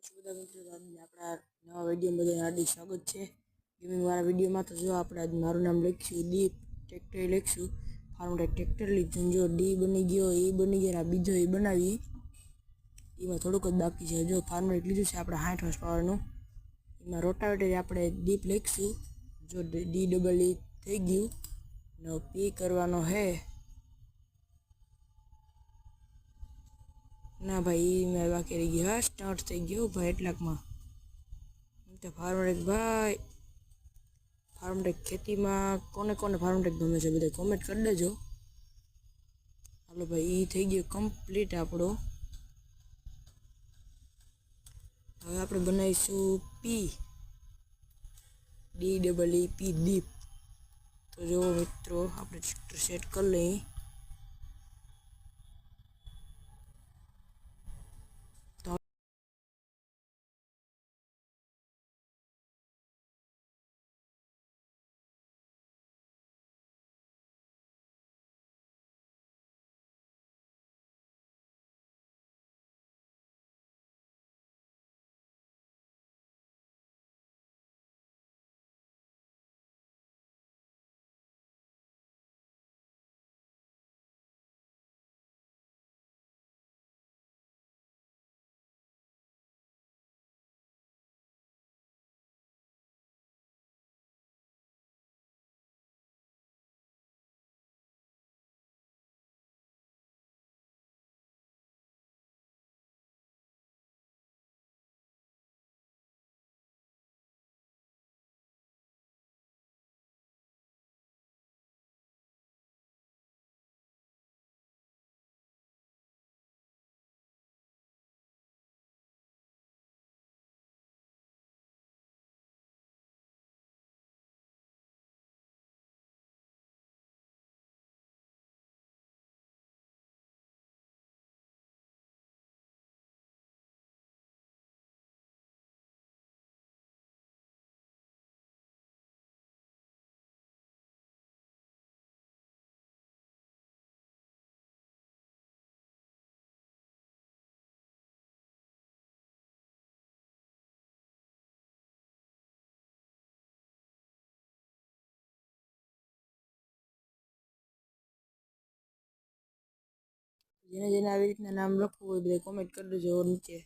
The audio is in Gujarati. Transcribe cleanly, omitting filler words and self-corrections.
બધા મિત્રો આપણા નવા વિડીયો બધાને હાર્દિક સ્વાગત છે. ગેમિંગ વાળા વિડીયોમાં તો જો આપણે આજ મારું નામ લખીશું દીપ ટ્રેક્ટર લખીશું. ફાર્મ ટ્રેક્ટર લીધું, જો ડી બની ગયો, એ બની ગયો, આ બીજો એ બનાવી, એમાં થોડુંક જ બાકી છે. જો ફાર્મ લીધું છે આપણે 60 હોર્સ પાવરનું. એમાં રોટાવેટર આપણે દીપ લખીશું. જો ડી ડબલ ઈ થઈ ગયું ને પી કરવાનો હે. ના ભાઈ મેં બાકી રહી ગયો. હા સ્ટાર્ટ થઈ ગયો ભાઈ એટલાકમાં. તો ફાર્મટેક ભાઈ, ફાર્મટેક ખેતીમાં કોને કોને ફાર્મટેક ગમે છે બધા કોમેન્ટ કરી દેજો. હાલો ભાઈ એ થઈ ગયો કમ્પ્લીટ આપણો. હવે આપણે બનાવીશું પી ડી ડબલ ઈ પી દીપ. તો જો મિત્રો આપણે ટ્રેક્ટર સેટ કરી લઈએ. જેને જેને આવી રીતના નામ લખવું હોય બધા કોમેન્ટ કરી દેજો નીચે.